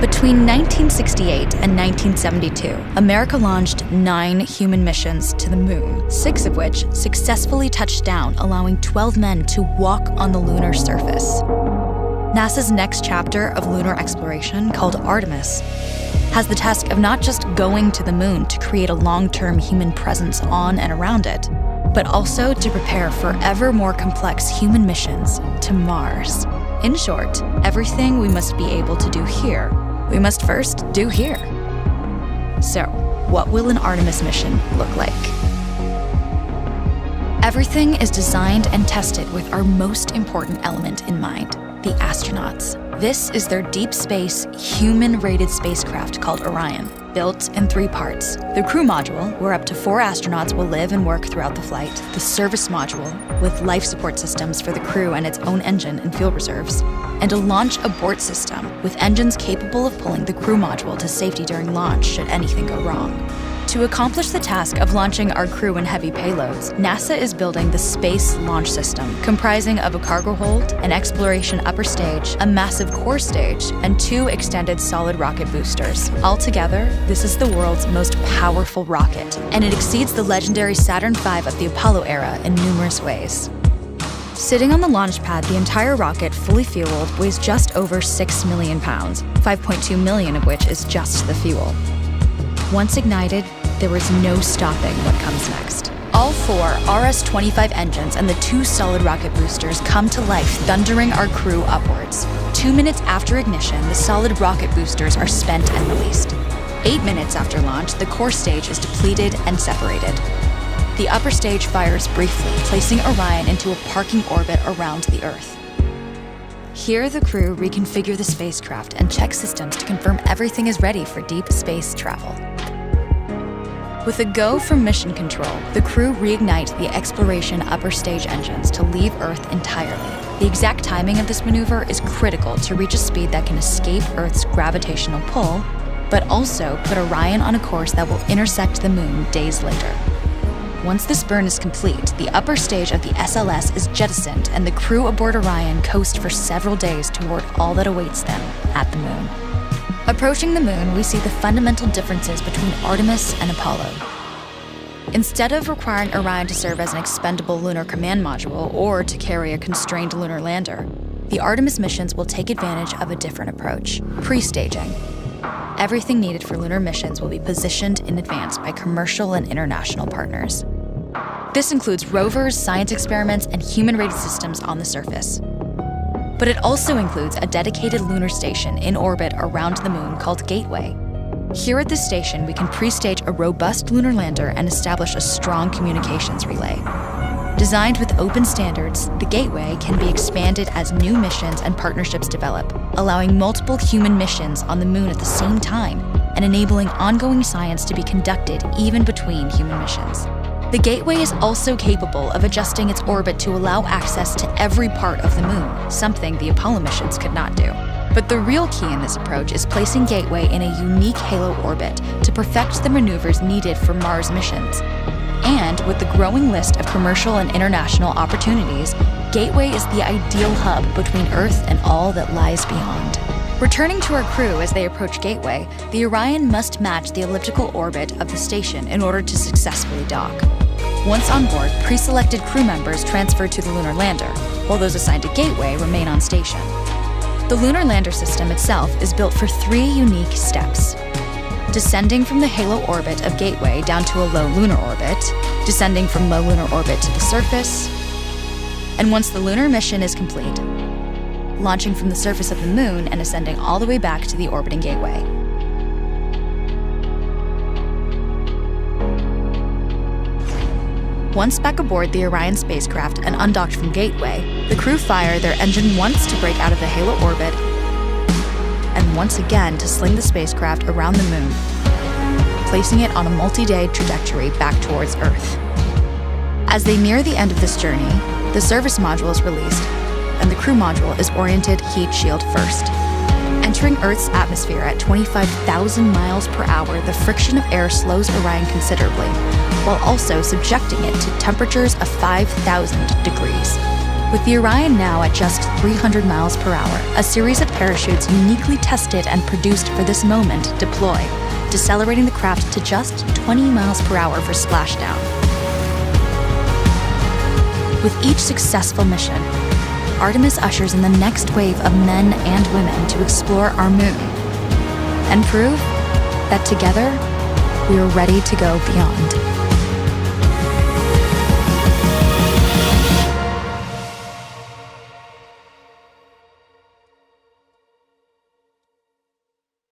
Between 1968 and 1972, America launched 9 human missions to the moon, 6 of which successfully touched down, allowing 12 men to walk on the lunar surface. NASA's next chapter of lunar exploration, called Artemis, has the task of not just going to the moon to create a long-term human presence on and around it, but also to prepare for ever more complex human missions to Mars. In short, everything we must be able to do here, we must first do here. So, what will an Artemis mission look like? Everything is designed and tested with our most important element in mind, the astronauts. This is their deep space, human-rated spacecraft called Orion, built in 3 parts. The crew module, where up to 4 astronauts will live and work throughout the flight. The service module, with life support systems for the crew and its own engine and fuel reserves. And a launch abort system, with engines capable of pulling the crew module to safety during launch should anything go wrong. To accomplish the task of launching our crew and heavy payloads, NASA is building the Space Launch System, comprising of a cargo hold, an exploration upper stage, a massive core stage, and 2 extended solid rocket boosters. Altogether, this is the world's most powerful rocket, and it exceeds the legendary Saturn V of the Apollo era in numerous ways. Sitting on the launch pad, the entire rocket, fully fueled, weighs just over 6 million pounds, 5.2 million of which is just the fuel. Once ignited, there is no stopping what comes next. All 4 RS-25 engines and the 2 solid rocket boosters come to life, thundering our crew upwards. 2 minutes after ignition, the solid rocket boosters are spent and released. 8 minutes after launch, the core stage is depleted and separated. The upper stage fires briefly, placing Orion into a parking orbit around the Earth. Here, the crew reconfigure the spacecraft and check systems to confirm everything is ready for deep space travel. With a go from mission control, the crew reignite the exploration upper stage engines to leave Earth entirely. The exact timing of this maneuver is critical to reach a speed that can escape Earth's gravitational pull, but also put Orion on a course that will intersect the moon days later. Once this burn is complete, the upper stage of the SLS is jettisoned and the crew aboard Orion coast for several days toward all that awaits them at the moon. Approaching the moon, we see the fundamental differences between Artemis and Apollo. Instead of requiring Orion to serve as an expendable lunar command module or to carry a constrained lunar lander, the Artemis missions will take advantage of a different approach: pre-staging. Everything needed for lunar missions will be positioned in advance by commercial and international partners. This includes rovers, science experiments, and human-rated systems on the surface. But it also includes a dedicated lunar station in orbit around the moon called Gateway. Here at this station, we can pre-stage a robust lunar lander and establish a strong communications relay. Designed with open standards, the Gateway can be expanded as new missions and partnerships develop, allowing multiple human missions on the moon at the same time and enabling ongoing science to be conducted even between human missions. The Gateway is also capable of adjusting its orbit to allow access to every part of the moon, something the Apollo missions could not do. But the real key in this approach is placing Gateway in a unique halo orbit to perfect the maneuvers needed for Mars missions. And with the growing list of commercial and international opportunities, Gateway is the ideal hub between Earth and all that lies beyond. Returning to our crew as they approach Gateway, the Orion must match the elliptical orbit of the station in order to successfully dock. Once on board, pre-selected crew members transfer to the lunar lander, while those assigned to Gateway remain on station. The lunar lander system itself is built for 3 unique steps: descending from the halo orbit of Gateway down to a low lunar orbit, descending from low lunar orbit to the surface, and once the lunar mission is complete, launching from the surface of the moon and ascending all the way back to the orbiting Gateway. Once back aboard the Orion spacecraft and undocked from Gateway, the crew fire their engine once to break out of the halo orbit and once again to sling the spacecraft around the moon, placing it on a multi-day trajectory back towards Earth. As they near the end of this journey, the service module is released, and the crew module is oriented heat shield first. Entering Earth's atmosphere at 25,000 miles per hour, the friction of air slows Orion considerably, while also subjecting it to temperatures of 5,000 degrees. With the Orion now at just 300 miles per hour, a series of parachutes uniquely tested and produced for this moment deploy, decelerating the craft to just 20 miles per hour for splashdown. With each successful mission, Artemis ushers in the next wave of men and women to explore our moon and prove that together we are ready to go beyond.